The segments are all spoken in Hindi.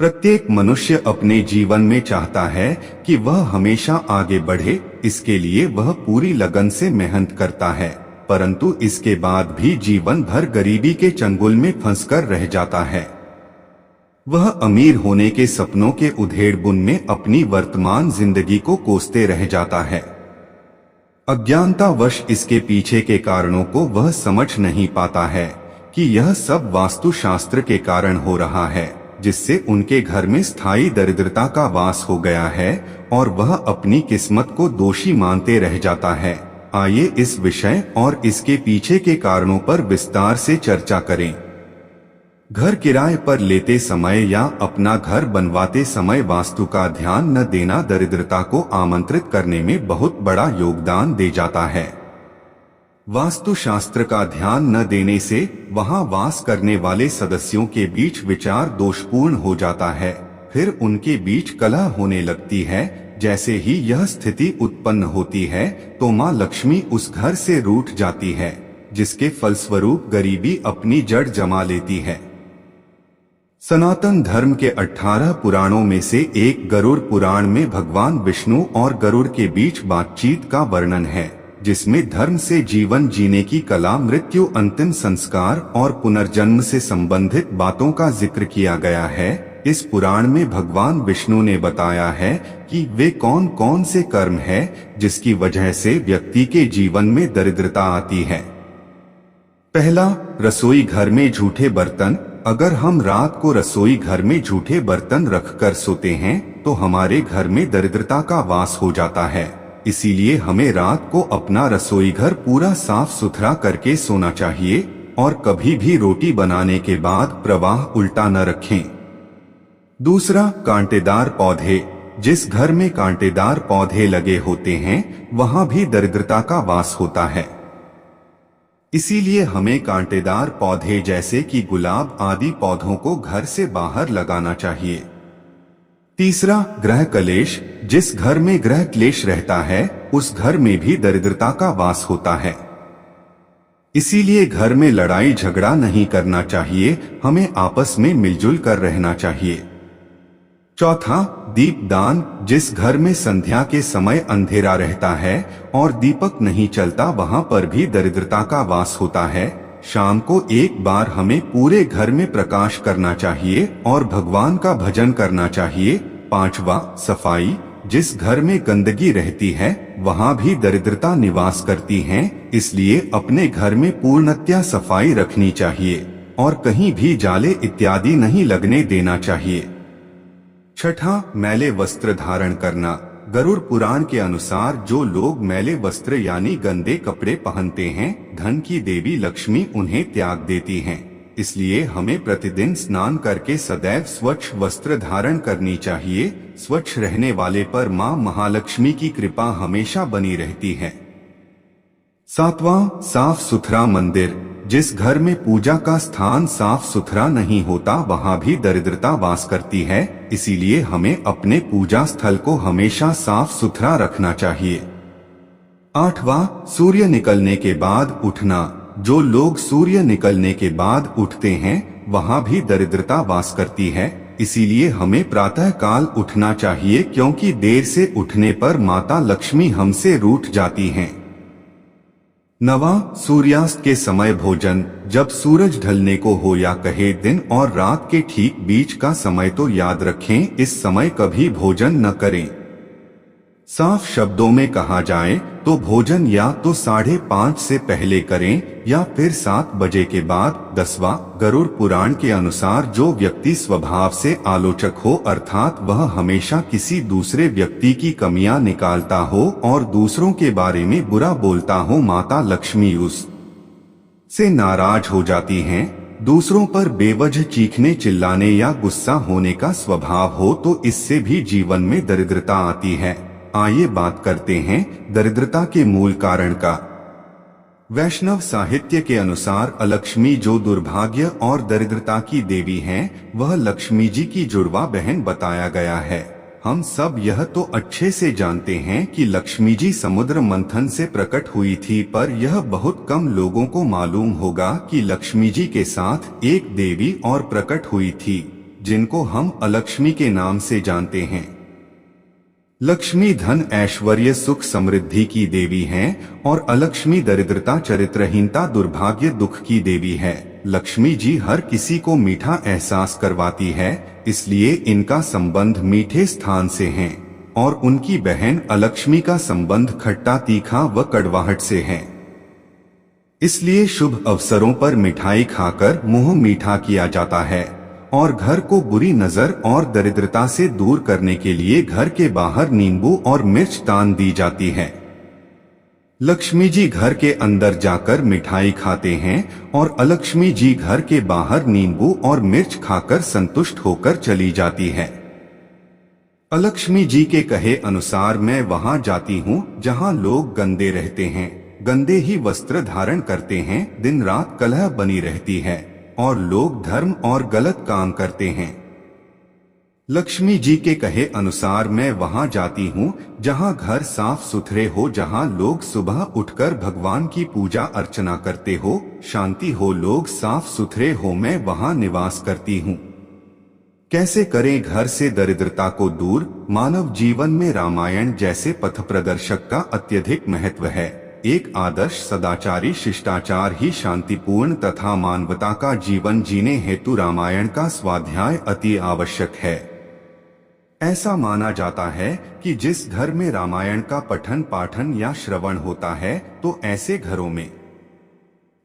प्रत्येक मनुष्य अपने जीवन में चाहता है कि वह हमेशा आगे बढ़े, इसके लिए वह पूरी लगन से मेहनत करता है, परंतु इसके बाद भी जीवन भर गरीबी के चंगुल में फंसकर रह जाता है। वह अमीर होने के सपनों के उधेड़-बुन में अपनी वर्तमान जिंदगी को कोसते रह जाता है। अज्ञानतावश इसके पीछे के कारणों को वह समझ नहीं पाता है कि यह सब वास्तुशास्त्र के कारण हो रहा है, जिससे उनके घर में स्थायी दरिद्रता का वास हो गया है और वह अपनी किस्मत को दोषी मानते रह जाता है। आइए इस विषय और इसके पीछे के कारणों पर विस्तार से चर्चा करें। घर किराए पर लेते समय या अपना घर बनवाते समय वास्तु का ध्यान न देना दरिद्रता को आमंत्रित करने में बहुत बड़ा योगदान दे जाता है। वास्तुशास्त्र का ध्यान न देने से वहां वास करने वाले सदस्यों के बीच विचार दोषपूर्ण हो जाता है, फिर उनके बीच कलह होने लगती है। जैसे ही यह स्थिति उत्पन्न होती है तो मां लक्ष्मी उस घर से रूठ जाती है, जिसके फलस्वरूप गरीबी अपनी जड़ जमा लेती है। सनातन धर्म के 18 पुराणों में से एक गरुड़ पुराण में भगवान विष्णु और गरुड़ के बीच बातचीत का वर्णन है, जिसमें धर्म से जीवन जीने की कला, मृत्यु, अंतिम संस्कार और पुनर्जन्म से संबंधित बातों का जिक्र किया गया है। इस पुराण में भगवान विष्णु ने बताया है कि वे कौन कौन से कर्म है जिसकी वजह से व्यक्ति के जीवन में दरिद्रता आती है। पहला, रसोई घर में झूठे बर्तन। अगर हम रात को रसोई घर में झूठे बर्तन रखकर सोते हैं तो हमारे घर में दरिद्रता का वास हो जाता है। इसीलिए हमें रात को अपना रसोई घर पूरा साफ सुथरा करके सोना चाहिए और कभी भी रोटी बनाने के बाद प्रवाह उल्टा न रखें। दूसरा, कांटेदार पौधे। जिस घर में कांटेदार पौधे लगे होते हैं वहां भी दरिद्रता का वास होता है। इसीलिए हमें कांटेदार पौधे जैसे कि गुलाब आदि पौधों को घर से बाहर लगाना चाहिए। तीसरा, ग्रह कलेश। जिस घर में ग्रह क्लेश रहता है उस घर में भी दरिद्रता का वास होता है। इसीलिए घर में लड़ाई झगड़ा नहीं करना चाहिए, हमें आपस में मिलजुल कर रहना चाहिए। चौथा, दीपदान। जिस घर में संध्या के समय अंधेरा रहता है और दीपक नहीं चलता वहां पर भी दरिद्रता का वास होता है। शाम को एक बार हमें पूरे घर में प्रकाश करना चाहिए और भगवान का भजन करना चाहिए। पांचवा, सफाई। जिस घर में गंदगी रहती है वहां भी दरिद्रता निवास करती है, इसलिए अपने घर में पूर्णतया सफाई रखनी चाहिए और कहीं भी जाले इत्यादि नहीं लगने देना चाहिए। छठा, मैले वस्त्र धारण करना। गरुड़ पुराण के अनुसार जो लोग मैले वस्त्र यानी गंदे कपड़े पहनते हैं, धन की देवी लक्ष्मी उन्हें त्याग देती हैं। इसलिए हमें प्रतिदिन स्नान करके सदैव स्वच्छ वस्त्र धारण करनी चाहिए। स्वच्छ रहने वाले पर मां महालक्ष्मी की कृपा हमेशा बनी रहती है। सातवां, साफ सुथरा मंदिर। जिस घर में पूजा का स्थान साफ सुथरा नहीं होता वहां भी दरिद्रता वास करती है। इसीलिए हमें अपने पूजा स्थल को हमेशा साफ सुथरा रखना चाहिए। आठवां, सूर्य निकलने के बाद उठना। जो लोग सूर्य निकलने के बाद उठते हैं वहां भी दरिद्रता वास करती है। इसीलिए हमें प्रातः काल उठना चाहिए, क्योंकि देर से उठने पर माता लक्ष्मी हमसे रूठ जाती हैं। नवा, सूर्यास्त के समय भोजन। जब सूरज ढलने को हो या कहे दिन और रात के ठीक बीच का समय तो याद रखें, इस समय कभी भोजन न करें। साफ शब्दों में कहा जाए तो भोजन या तो 5:30 से पहले करें या फिर 7 बजे के बाद। 10वां, गरुड़ पुराण के अनुसार जो व्यक्ति स्वभाव से आलोचक हो, अर्थात वह हमेशा किसी दूसरे व्यक्ति की कमियां निकालता हो और दूसरों के बारे में बुरा बोलता हो, माता लक्ष्मी उस से नाराज हो जाती हैं। दूसरों पर बेवजह चीखने, चिल्लाने या गुस्सा होने का स्वभाव हो तो इससे भी जीवन में दरिद्रता आती है। आइए बात करते हैं दरिद्रता के मूल कारण का। वैष्णव साहित्य के अनुसार अलक्ष्मी जो दुर्भाग्य और दरिद्रता की देवी हैं, वह लक्ष्मी जी की जुड़वा बहन बताया गया है। हम सब यह तो अच्छे से जानते हैं कि लक्ष्मी जी समुद्र मंथन से प्रकट हुई थी, पर यह बहुत कम लोगों को मालूम होगा कि लक्ष्मी जी के साथ एक देवी और प्रकट हुई थी, जिनको हम अलक्ष्मी के नाम से जानते हैं। लक्ष्मी धन ऐश्वर्य सुख समृद्धि की देवी हैं और अलक्ष्मी दरिद्रता चरित्रहीनता दुर्भाग्य दुख की देवी है। लक्ष्मी जी हर किसी को मीठा एहसास करवाती है, इसलिए इनका संबंध मीठे स्थान से है और उनकी बहन अलक्ष्मी का संबंध खट्टा तीखा व कड़वाहट से है। इसलिए शुभ अवसरों पर मिठाई खाकर मुंह मीठा किया जाता है और घर को बुरी नजर और दरिद्रता से दूर करने के लिए घर के बाहर नींबू और मिर्च दान दी जाती है। लक्ष्मी जी घर के अंदर जाकर मिठाई खाते हैं और अलक्ष्मी जी घर के बाहर नींबू और मिर्च खाकर संतुष्ट होकर चली जाती है। अलक्ष्मी जी के कहे अनुसार मैं वहां जाती हूँ जहां लोग गंदे रहते हैं, गंदे ही वस्त्र धारण करते हैं, दिन रात कलह बनी रहती है और लोग धर्म और गलत काम करते हैं। लक्ष्मी जी के कहे अनुसार मैं वहां जाती हूँ जहां घर साफ सुथरे हो, जहां लोग सुबह उठकर भगवान की पूजा अर्चना करते हो, शांति हो, लोग साफ सुथरे हो, मैं वहां निवास करती हूँ। कैसे करें घर से दरिद्रता को दूर? मानव जीवन में रामायण जैसे पथ प्रदर्शक का अत्यधिक महत्व है। एक आदर्श सदाचारी शिष्टाचार ही शांतिपूर्ण तथा मानवता का जीवन जीने हेतु रामायण का स्वाध्याय अति आवश्यक है। ऐसा माना जाता है कि जिस घर में रामायण का पठन पाठन या श्रवण होता है तो ऐसे घरों में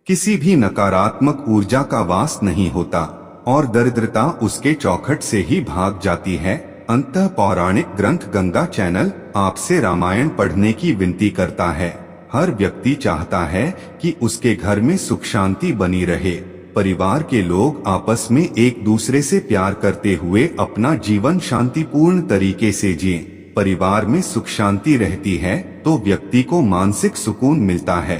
किसी भी नकारात्मक ऊर्जा का वास नहीं होता और दरिद्रता उसके चौखट से ही भाग जाती है। अंतः पौराणिक ग्रंथ गंगा चैनल आपसे रामायण पढ़ने की विनती करता है। हर व्यक्ति चाहता है कि उसके घर में सुख शांति बनी रहे, परिवार के लोग आपस में एक दूसरे से प्यार करते हुए अपना जीवन शांतिपूर्ण तरीके से जिएं। परिवार में सुख शांति रहती है तो व्यक्ति को मानसिक सुकून मिलता है।